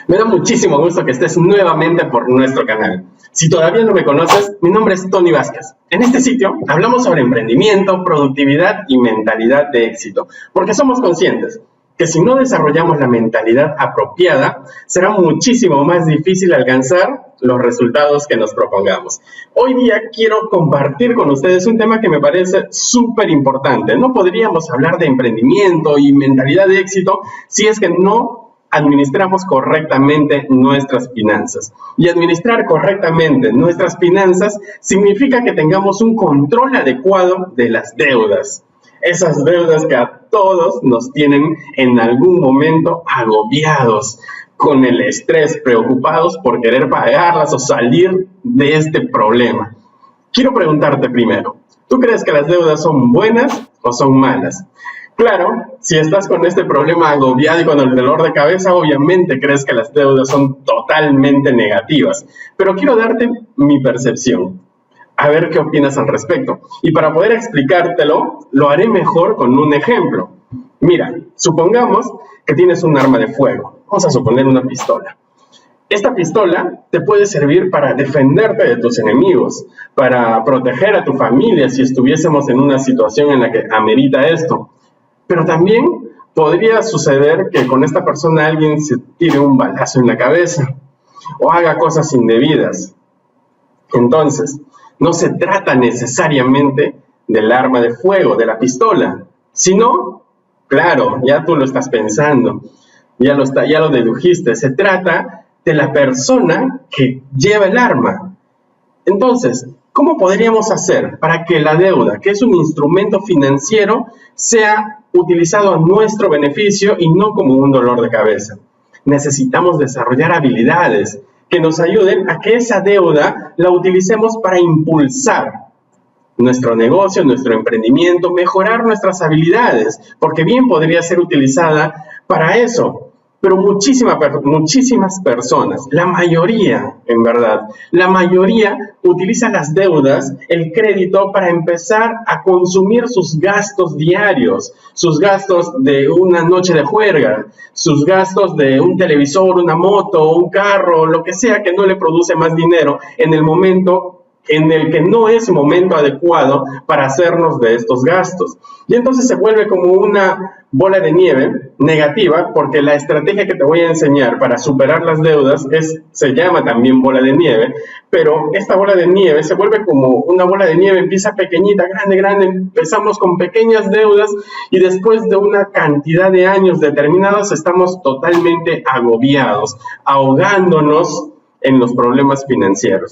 Me da muchísimo gusto que estés nuevamente por nuestro canal. Si todavía no me conoces, mi nombre es Tony Vázquez. En este sitio hablamos sobre emprendimiento, productividad y mentalidad de éxito, porque somos conscientes que si no desarrollamos la mentalidad apropiada, será muchísimo más difícil alcanzar los resultados que nos propongamos. Hoy día quiero compartir con ustedes un tema que me parece súper importante. No podríamos hablar de emprendimiento y mentalidad de éxito si es que no administramos correctamente nuestras finanzas. Y administrar correctamente nuestras finanzas significa que tengamos un control adecuado de las deudas. Esas deudas que a todos nos tienen en algún momento agobiados, con el estrés, preocupados por querer pagarlas o salir de este problema. Quiero preguntarte primero, ¿tú crees que las deudas son buenas o son malas? Claro, si estás con este problema agobiado y con el dolor de cabeza, obviamente crees que las deudas son totalmente negativas. Pero quiero darte mi percepción, a ver qué opinas al respecto. Y para poder explicártelo, lo haré mejor con un ejemplo. Mira, supongamos que tienes un arma de fuego. Vamos a suponer una pistola. Esta pistola te puede servir para defenderte de tus enemigos, para proteger a tu familia si estuviésemos en una situación en la que amerita esto. Pero también podría suceder que con esta persona alguien se tire un balazo en la cabeza o haga cosas indebidas. Entonces, no se trata necesariamente del arma de fuego, de la pistola, sino, claro, ya tú lo estás pensando, ya lo dedujiste, se trata de la persona que lleva el arma. Entonces, ¿cómo podríamos hacer para que la deuda, que es un instrumento financiero, sea utilizado a nuestro beneficio y no como un dolor de cabeza? Necesitamos desarrollar habilidades que nos ayuden a que esa deuda la utilicemos para impulsar nuestro negocio, nuestro emprendimiento, mejorar nuestras habilidades, porque bien podría ser utilizada para eso. Pero muchísimas personas, la mayoría, en verdad, la mayoría utiliza las deudas, el crédito, para empezar a consumir sus gastos diarios, sus gastos de una noche de juerga, sus gastos de un televisor, una moto, un carro, lo que sea que no le produce más dinero en el momento en el que no es momento adecuado para hacernos de estos gastos. Y entonces se vuelve como una bola de nieve negativa, porque la estrategia que te voy a enseñar para superar las deudas se llama también bola de nieve, pero esta bola de nieve se vuelve como una bola de nieve, empieza pequeñita, grande, empezamos con pequeñas deudas y después de una cantidad de años determinados estamos totalmente agobiados, ahogándonos en los problemas financieros.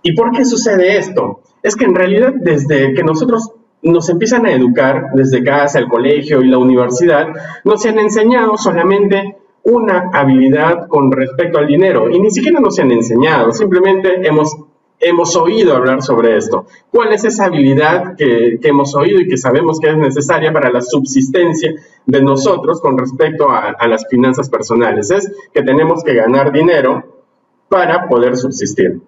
¿Y por qué sucede esto? Es que en realidad desde que nosotros nos empiezan a educar, desde casa, el colegio y la universidad, nos han enseñado solamente una habilidad con respecto al dinero. Y ni siquiera nos han enseñado, simplemente hemos oído hablar sobre esto. ¿Cuál es esa habilidad que hemos oído y que sabemos que es necesaria para la subsistencia de nosotros con respecto a las finanzas personales? Es que tenemos que ganar dinero para poder subsistir.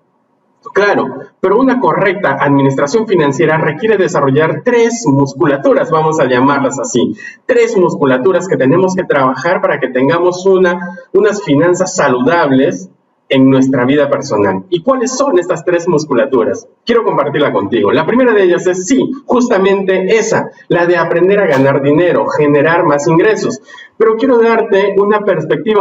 Claro, pero una correcta administración financiera requiere desarrollar 3 musculaturas, vamos a llamarlas así. 3 musculaturas que tenemos que trabajar para que tengamos unas finanzas saludables en nuestra vida personal. ¿Y cuáles son estas 3 musculaturas? Quiero compartirla contigo. La primera de ellas es, sí, justamente esa, la de aprender a ganar dinero, generar más ingresos. Pero quiero darte una perspectiva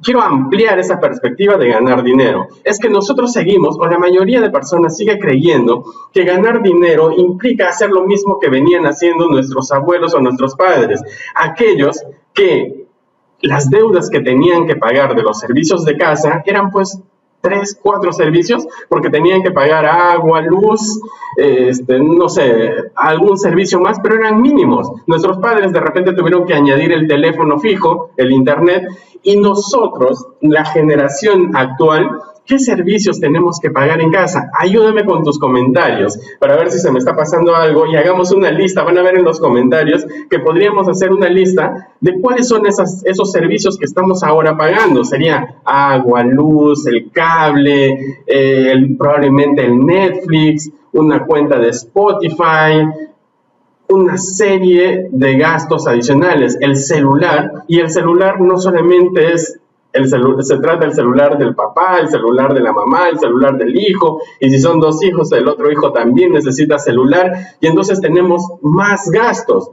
quiero ampliar esa perspectiva de ganar dinero. Es que nosotros seguimos, o la mayoría de personas sigue creyendo que ganar dinero implica hacer lo mismo que venían haciendo nuestros abuelos o nuestros padres. Aquellos que las deudas que tenían que pagar de los servicios de casa eran pues 3, 4 servicios, porque tenían que pagar agua, luz, no sé, algún servicio más, pero eran mínimos. Nuestros padres de repente tuvieron que añadir el teléfono fijo, el internet, y nosotros, la generación actual, ¿qué servicios tenemos que pagar en casa? Ayúdame con tus comentarios para ver si se me está pasando algo y hagamos una lista. Van a ver en los comentarios que podríamos hacer una lista de cuáles son esos servicios que estamos ahora pagando. Sería agua, luz, el cable, probablemente el Netflix, una cuenta de Spotify, una serie de gastos adicionales, el celular y el celular no solamente es se trata del celular del papá, el celular de la mamá, el celular del hijo, y si son 2 hijos, el otro hijo también necesita celular, y entonces tenemos más gastos.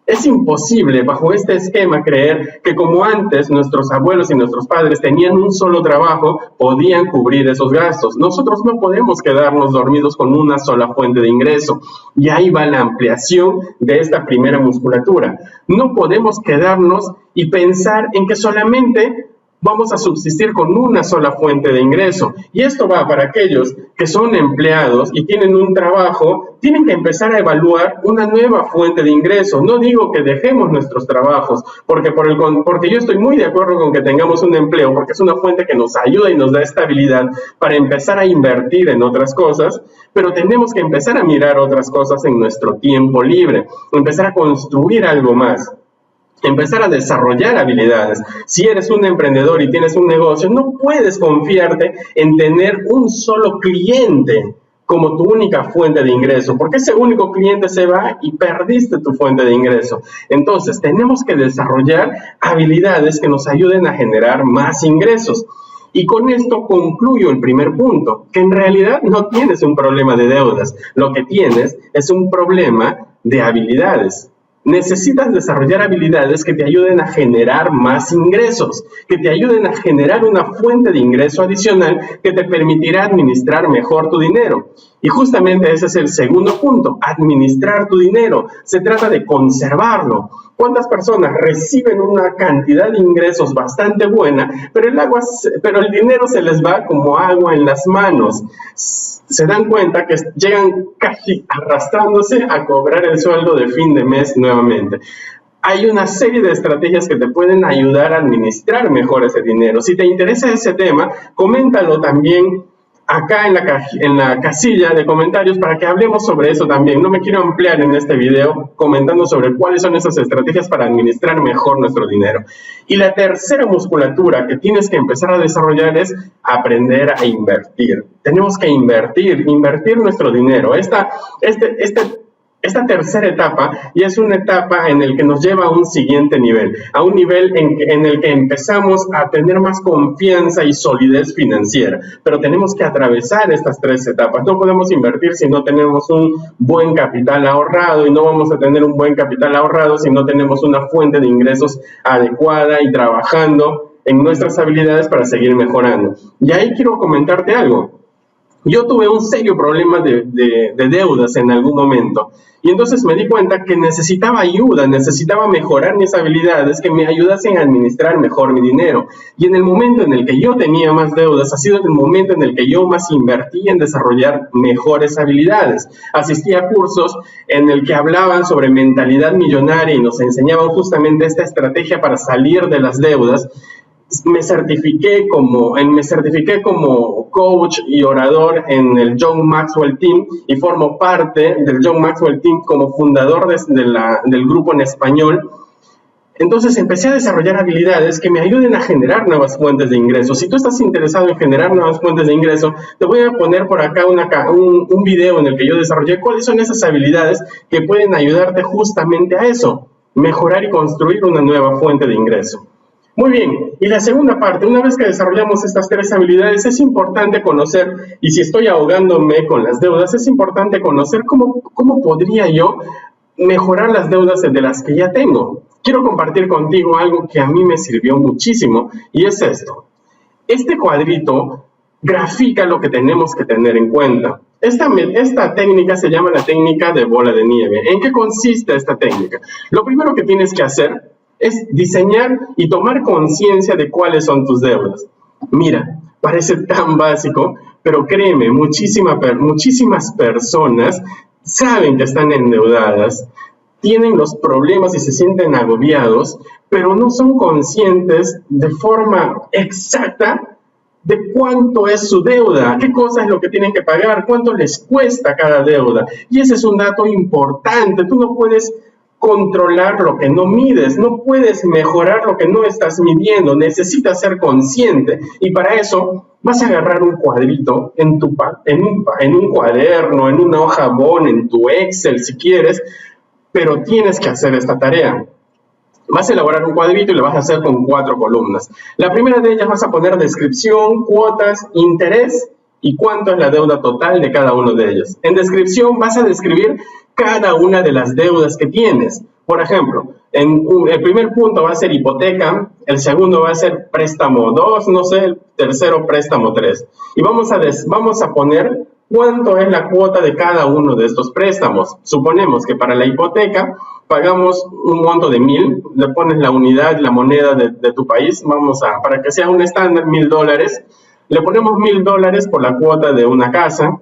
Es imposible bajo este esquema creer que como antes nuestros abuelos y nuestros padres tenían un solo trabajo, podían cubrir esos gastos. Nosotros no podemos quedarnos dormidos con una sola fuente de ingreso. Y ahí va la ampliación de esta primera musculatura. No podemos quedarnos y pensar en que solamente vamos a subsistir con una sola fuente de ingreso. Y esto va para aquellos que son empleados y tienen un trabajo, tienen que empezar a evaluar una nueva fuente de ingreso. No digo que dejemos nuestros trabajos, porque yo estoy muy de acuerdo con que tengamos un empleo, porque es una fuente que nos ayuda y nos da estabilidad para empezar a invertir en otras cosas, pero tenemos que empezar a mirar otras cosas en nuestro tiempo libre, empezar a construir algo más. Empezar a desarrollar habilidades. Si eres un emprendedor y tienes un negocio, no puedes confiarte en tener un solo cliente como tu única fuente de ingreso, porque ese único cliente se va y perdiste tu fuente de ingreso. Entonces, tenemos que desarrollar habilidades que nos ayuden a generar más ingresos. Y con esto concluyo el primer punto, que en realidad no tienes un problema de deudas, lo que tienes es un problema de habilidades. Necesitas desarrollar habilidades que te ayuden a generar más ingresos, que te ayuden a generar una fuente de ingreso adicional que te permitirá administrar mejor tu dinero. Y justamente ese es el segundo punto, administrar tu dinero. Se trata de conservarlo. ¿Cuántas personas reciben una cantidad de ingresos bastante buena, pero el dinero se les va como agua en las manos? Se dan cuenta que llegan casi arrastrándose a cobrar el sueldo de fin de mes nuevamente. Hay una serie de estrategias que te pueden ayudar a administrar mejor ese dinero. Si te interesa ese tema, coméntalo también acá en la casilla de comentarios para que hablemos sobre eso también. No me quiero ampliar en este video comentando sobre cuáles son esas estrategias para administrar mejor nuestro dinero. Y la tercera musculatura que tienes que empezar a desarrollar es aprender a invertir. Tenemos que invertir nuestro dinero. Esta tercera etapa ya es una etapa en la que nos lleva a un siguiente nivel, a un nivel en el que empezamos a tener más confianza y solidez financiera, pero tenemos que atravesar estas 3 etapas. No podemos invertir si no tenemos un buen capital ahorrado, y no vamos a tener un buen capital ahorrado si no tenemos una fuente de ingresos adecuada y trabajando en nuestras habilidades para seguir mejorando. Y ahí quiero comentarte algo. Yo tuve un serio problema de deudas en algún momento, y entonces me di cuenta que necesitaba ayuda, necesitaba mejorar mis habilidades que me ayudasen a administrar mejor mi dinero. Y en el momento en el que yo tenía más deudas, ha sido el momento en el que yo más invertí en desarrollar mejores habilidades. Asistí a cursos en el que hablaban sobre mentalidad millonaria y nos enseñaban justamente esta estrategia para salir de las deudas. Me certifiqué como coach y orador en el John Maxwell Team y formo parte del John Maxwell Team como fundador del grupo en español. Entonces empecé a desarrollar habilidades que me ayuden a generar nuevas fuentes de ingresos. Si tú estás interesado en generar nuevas fuentes de ingreso, te voy a poner por acá un video en el que yo desarrollé cuáles son esas habilidades que pueden ayudarte justamente a eso, mejorar y construir una nueva fuente de ingreso. Muy bien, y la segunda parte, una vez que desarrollamos estas 3 habilidades, es importante conocer, y si estoy ahogándome con las deudas, es importante conocer cómo podría yo mejorar las deudas de las que ya tengo. Quiero compartir contigo algo que a mí me sirvió muchísimo, y es esto. Este cuadrito grafica lo que tenemos que tener en cuenta. Esta técnica se llama la técnica de bola de nieve. ¿En qué consiste esta técnica? Lo primero que tienes que hacer es diseñar y tomar conciencia de cuáles son tus deudas. Mira, parece tan básico, pero créeme, muchísimas personas saben que están endeudadas, tienen los problemas y se sienten agobiados, pero no son conscientes de forma exacta de cuánto es su deuda, qué cosa es lo que tienen que pagar, cuánto les cuesta cada deuda. Y ese es un dato importante. Tú no puedes controlar lo que no mides, no puedes mejorar lo que no estás midiendo, necesitas ser consciente, y para eso vas a agarrar un cuadrito en un cuaderno, en una hoja Bond, en tu Excel si quieres, pero tienes que hacer esta tarea. Vas a elaborar un cuadrito y lo vas a hacer con 4 columnas. La primera de ellas vas a poner descripción, cuotas, interés y cuánto es la deuda total de cada uno de ellos. En descripción vas a describir cada una de las deudas que tienes. Por ejemplo, el primer punto va a ser hipoteca, el segundo va a ser préstamo 2, no sé, el tercero préstamo 3. Y vamos a poner cuánto es la cuota de cada uno de estos préstamos. Suponemos que para la hipoteca pagamos un monto de 1,000, le pones la unidad, la moneda de tu país, para que sea un estándar, $1,000, le ponemos $1,000 por la cuota de una casa.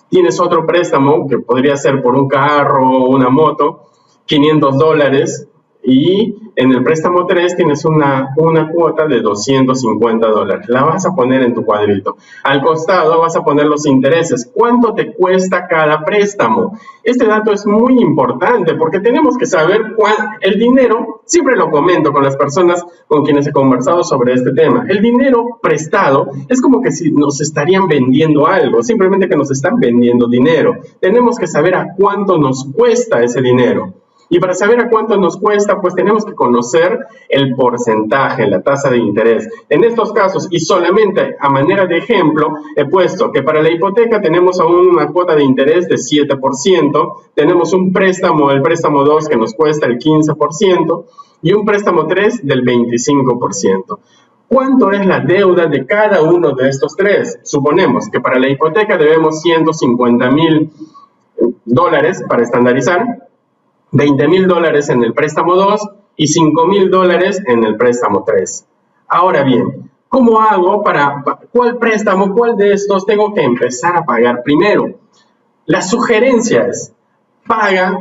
Tienes otro préstamo que podría ser por un carro o una moto, $500, y en el préstamo 3 tienes una cuota de $250. La vas a poner en tu cuadrito. Al costado vas a poner los intereses. ¿Cuánto te cuesta cada préstamo? Este dato es muy importante porque tenemos que saber el dinero. Siempre lo comento con las personas con quienes he conversado sobre este tema. El dinero prestado es como que si nos estarían vendiendo algo, simplemente que nos están vendiendo dinero. Tenemos que saber a cuánto nos cuesta ese dinero. Y para saber a cuánto nos cuesta, pues tenemos que conocer el porcentaje, la tasa de interés. En estos casos, y solamente a manera de ejemplo, he puesto que para la hipoteca tenemos aún una cuota de interés de 7%, tenemos un préstamo, el préstamo 2, que nos cuesta el 15%, y un préstamo 3 del 25%. ¿Cuánto es la deuda de cada uno de estos tres? Suponemos que para la hipoteca debemos $150,000 para estandarizar, $20,000 en el préstamo 2 y $5,000 en el préstamo 3. Ahora bien, ¿cómo hago cuál préstamo, cuál de estos tengo que empezar a pagar primero? La sugerencia es, paga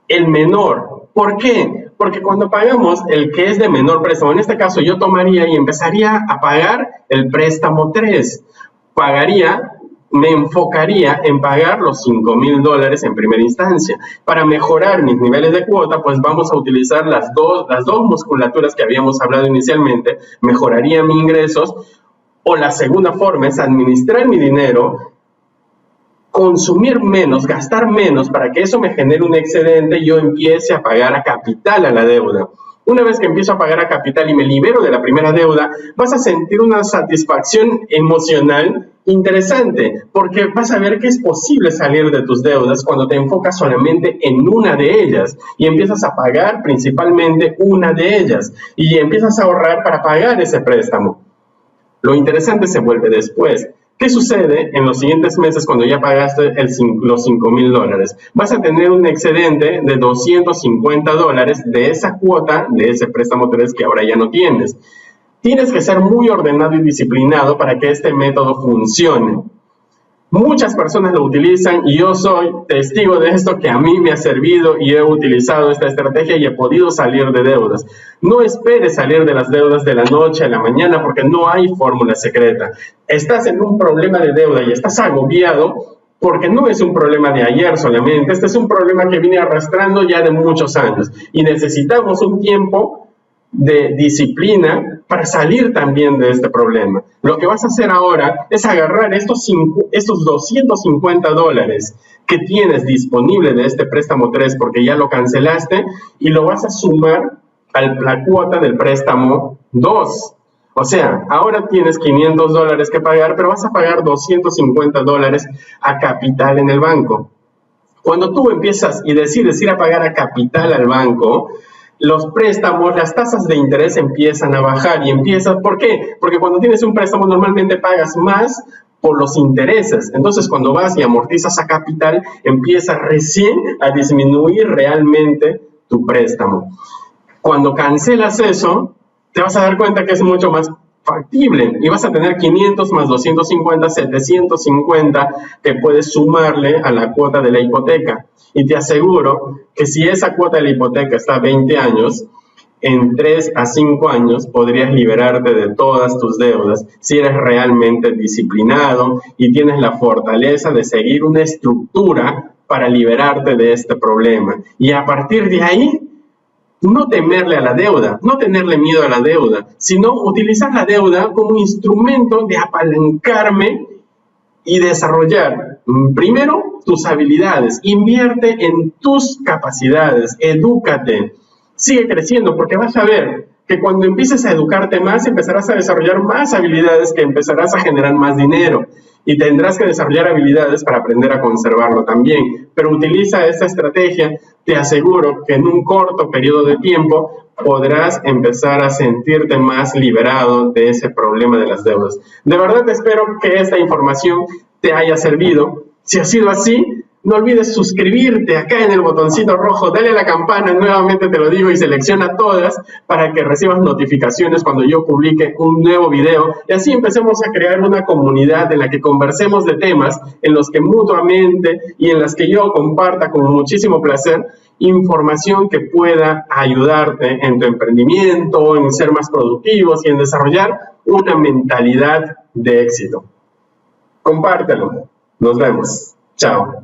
el menor. ¿Por qué? Porque cuando pagamos el que es de menor préstamo, en este caso yo tomaría y empezaría a pagar el préstamo 3. Me enfocaría en pagar los $5,000 en primera instancia. Para mejorar mis niveles de cuota, pues vamos a utilizar las dos musculaturas que habíamos hablado inicialmente. Mejoraría mis ingresos, o la segunda forma es administrar mi dinero, consumir menos, gastar menos, para que eso me genere un excedente y yo empiece a pagar a capital a la deuda. Una vez que empiezo a pagar a capital y me libero de la primera deuda, vas a sentir una satisfacción emocional interesante, porque vas a ver que es posible salir de tus deudas cuando te enfocas solamente en una de ellas y empiezas a pagar principalmente una de ellas y empiezas a ahorrar para pagar ese préstamo. Lo interesante se vuelve después. ¿Qué sucede en los siguientes meses cuando ya pagaste los $5,000? Vas a tener un excedente de $250 de esa cuota, de ese préstamo 3 que ahora ya no tienes. Tienes que ser muy ordenado y disciplinado para que este método funcione. Muchas personas lo utilizan y yo soy testigo de esto, que a mí me ha servido y he utilizado esta estrategia y he podido salir de deudas. No esperes salir de las deudas de la noche a la mañana porque no hay fórmula secreta. Estás en un problema de deuda y estás agobiado porque no es un problema de ayer solamente. Este es un problema que viene arrastrando ya de muchos años y necesitamos un tiempo de disciplina para salir también de este problema. Lo que vas a hacer ahora es agarrar estos $250 que tienes disponible de este préstamo 3 porque ya lo cancelaste y lo vas a sumar a la cuota del préstamo 2. O sea, ahora tienes $500 que pagar, pero vas a pagar $250 a capital en el banco. Cuando tú empiezas y decides ir a pagar a capital al banco, los préstamos, las tasas de interés empiezan a bajar ¿por qué? Porque cuando tienes un préstamo normalmente pagas más por los intereses. Entonces, cuando vas y amortizas a capital, empieza recién a disminuir realmente tu préstamo. Cuando cancelas eso, te vas a dar cuenta que es mucho más factible y vas a tener 500 más 250, 750 que puedes sumarle a la cuota de la hipoteca. Y te aseguro que si esa cuota de la hipoteca está a 20 años, en 3 a 5 años podrías liberarte de todas tus deudas si eres realmente disciplinado y tienes la fortaleza de seguir una estructura para liberarte de este problema. Y a partir de ahí, no temerle a la deuda, no tenerle miedo a la deuda, sino utilizar la deuda como instrumento de apalancarme y desarrollar primero tus habilidades. Invierte en tus capacidades, edúcate, sigue creciendo, porque vas a ver que cuando empieces a educarte más, empezarás a desarrollar más habilidades, que empezarás a generar más dinero y tendrás que desarrollar habilidades para aprender a conservarlo también. Pero utiliza esta estrategia, te aseguro que en un corto periodo de tiempo podrás empezar a sentirte más liberado de ese problema de las deudas. De verdad espero que esta información te haya servido. Si ha sido así, no olvides suscribirte acá en el botoncito rojo, dale a la campana, nuevamente te lo digo, y selecciona todas para que recibas notificaciones cuando yo publique un nuevo video, y así empecemos a crear una comunidad en la que conversemos de temas en los que mutuamente y en las que yo comparta con muchísimo placer información que pueda ayudarte en tu emprendimiento, en ser más productivos y en desarrollar una mentalidad de éxito. Compártelo. Nos vemos. Chao.